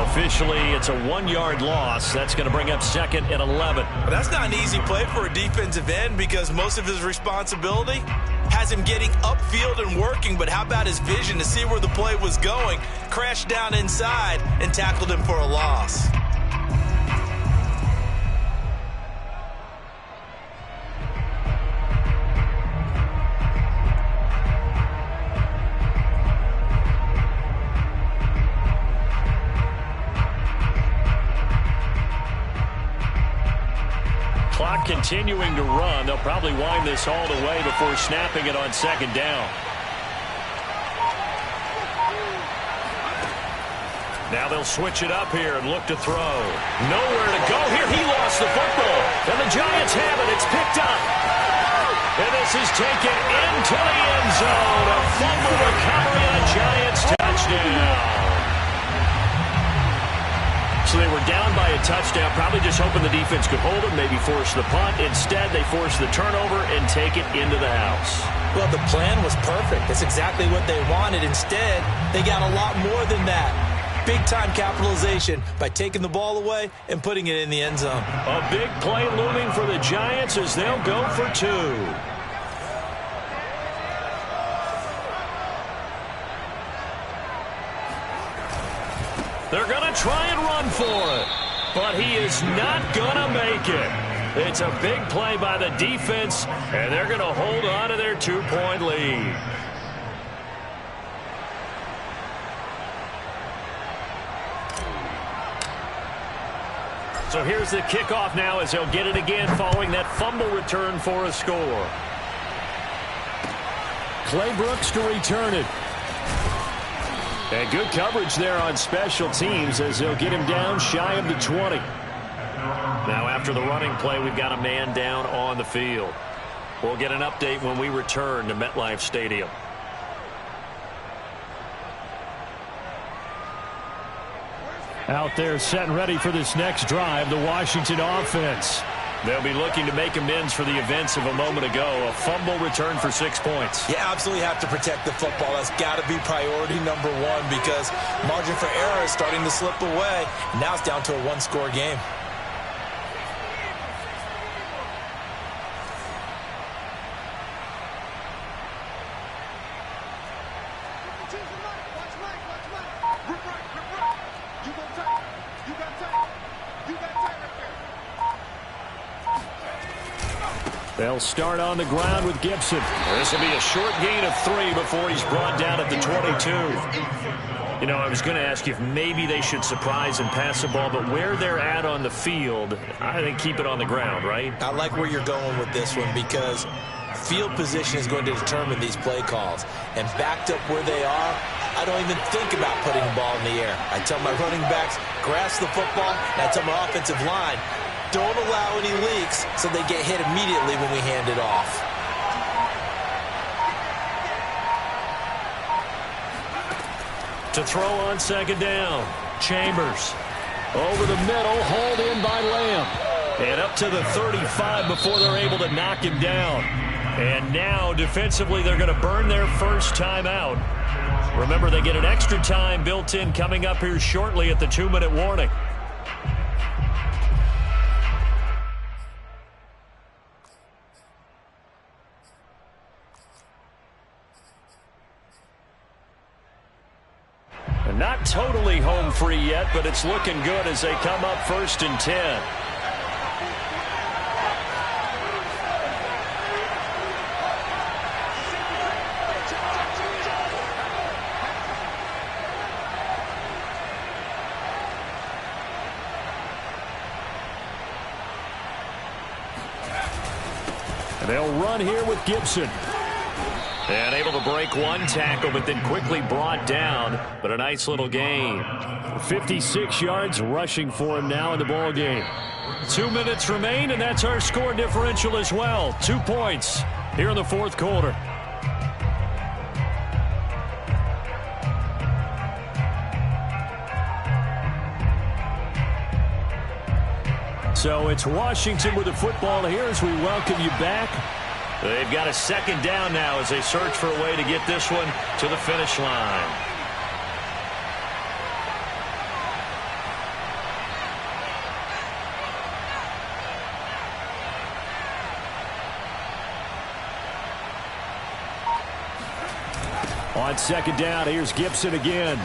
Officially, it's a 1-yard loss. That's going to bring up 2nd and 11. That's not an easy play for a defensive end because most of his responsibility has him getting upfield and working. But how about his vision to see where the play was going? Crashed down inside and tackled him for a loss. Clock continuing to run. They'll probably wind this all the way before snapping it on 2nd down. Now they'll switch it up here and look to throw. Nowhere to go here. He lost the football. And the Giants have it. It's picked up. And this is taken into the end zone. A fumble recovery and a Giants touchdown. So they were down by a touchdown, probably just hoping the defense could hold them, maybe force the punt. Instead, they force the turnover and take it into the house. Well, the plan was perfect. That's exactly what they wanted. Instead, they got a lot more than that. Big-time capitalization by taking the ball away and putting it in the end zone. A big play looming for the Giants as they'll go for 2. They're going to try and run for it, but he is not going to make it. It's a big play by the defense, and they're going to hold on to their 2-point lead. So here's the kickoff now as they'll get it again following that fumble return for a score. Clay Brooks to return it. And good coverage there on special teams as they'll get him down shy of the 20. Now after the running play, we've got a man down on the field. We'll get an update when we return to MetLife Stadium. Out there set and ready for this next drive, the Washington offense. They'll be looking to make amends for the events of a moment ago. A fumble return for 6 points. You absolutely have to protect the football. That's got to be priority number 1 because margin for error is starting to slip away. Now it's down to a 1-score game. They'll start on the ground with Gibson. This will be a short gain of 3 before he's brought down at the 22. You know, I was going to ask you if maybe they should surprise and pass the ball, but where they're at on the field, I think keep it on the ground, right? I like where you're going with this one because field position is going to determine these play calls. And backed up where they are, I don't even think about putting the ball in the air. I tell my running backs, grasp the football, and I tell my offensive line, don't allow any leaks so they get hit immediately when we hand it off. To throw on 2nd down, Chambers. Over the middle, hauled in by Lamb. And up to the 35 before they're able to knock him down. And now, defensively, they're going to burn their first time out. Remember, they get an extra time built in coming up here shortly at the 2-minute warning. Not totally home free yet, but it's looking good as they come up 1st and 10. They'll run here with Gibson. And able to break one tackle, but then quickly brought down. But a nice little gain. 56 yards rushing for him now in the ball game. 2 minutes remain, and that's our score differential as well. 2 points here in the fourth quarter. So it's Washington with the football here as we welcome you back. They've got a second down now as they search for a way to get this one to the finish line. On second down, here's Gibson again.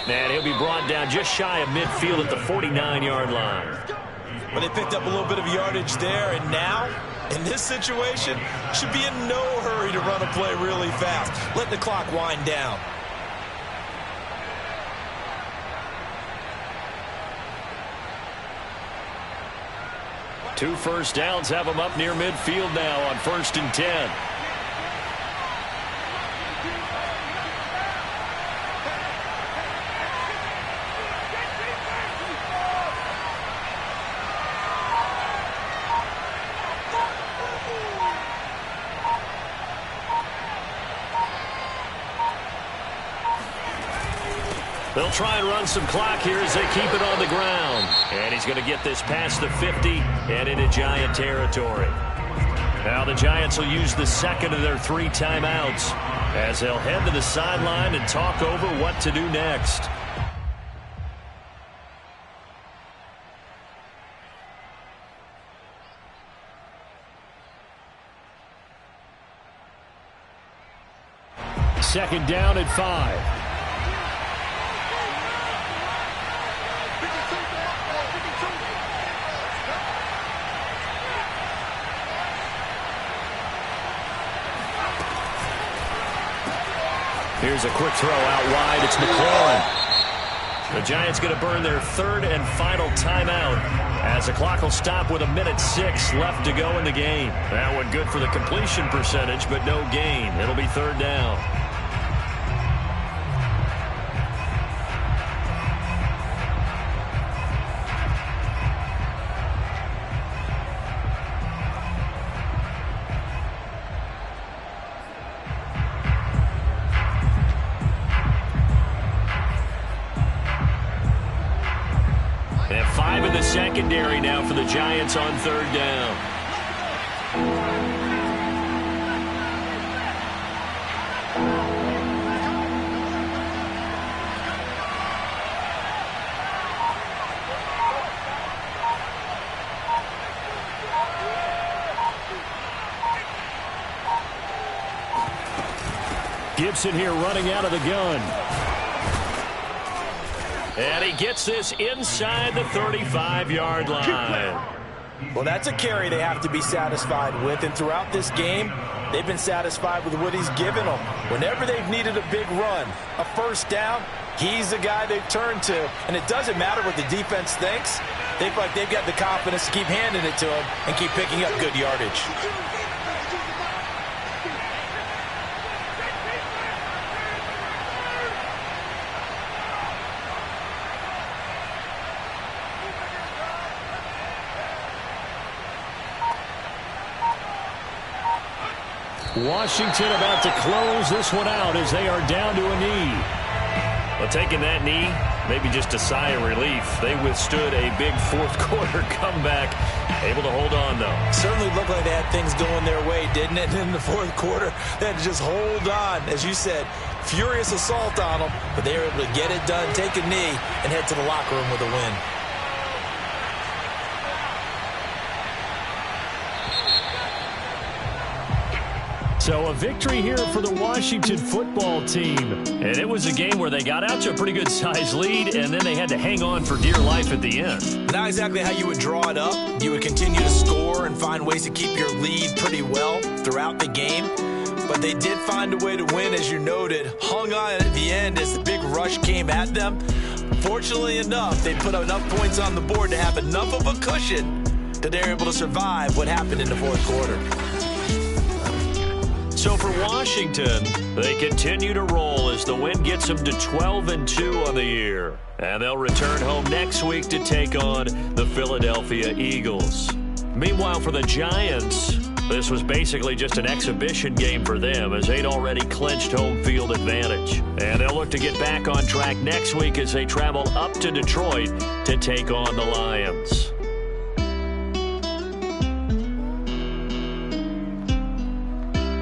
And he'll be brought down just shy of midfield at the 49-yard line. But they picked up a little bit of yardage there, and now, in this situation, should be in no hurry to run a play really fast. Let the clock wind down. Two first downs have them up near midfield now on 1st and 10. They'll try and run some clock here as they keep it on the ground. And he's going to get this past the 50 and into Giant territory. Now the Giants will use the second of their 3 timeouts as they'll head to the sideline and talk over what to do next. Second down at 5. Here's a quick throw out wide. It's McLaurin. The Giants going to burn their 3rd and final timeout as the clock will stop with 1:06 left to go in the game. That one good for the completion percentage, but no gain. It'll be 3rd down. Secondary now for the Giants on 3rd down. Gibson here running out of the gun. And he gets this inside the 35-yard line. Well, that's a carry they have to be satisfied with. And throughout this game, they've been satisfied with what he's given them. Whenever they've needed a big run, a first down, he's the guy they've turned to. And it doesn't matter what the defense thinks. They feel like they've got the confidence to keep handing it to him and keep picking up good yardage. Washington about to close this one out as they are down to a knee. Well, taking that knee, maybe just a sigh of relief. They withstood a big fourth quarter comeback. Able to hold on, though. Certainly looked like they had things going their way, didn't it? And in the fourth quarter, they had to just hold on. As you said, furious assault on them, but they were able to get it done, take a knee, and head to the locker room with a win. So a victory here for the Washington football team. And it was a game where they got out to a pretty good size lead, and then they had to hang on for dear life at the end. Not exactly how you would draw it up. You would continue to score and find ways to keep your lead pretty well throughout the game. But they did find a way to win, as you noted. Hung on at the end as the big rush came at them. Fortunately enough, they put enough points on the board to have enough of a cushion that they're able to survive what happened in the fourth quarter. So for Washington, they continue to roll as the win gets them to 12-2 on the year. And they'll return home next week to take on the Philadelphia Eagles. Meanwhile, for the Giants, this was basically just an exhibition game for them as they'd already clinched home field advantage. And they'll look to get back on track next week as they travel up to Detroit to take on the Lions.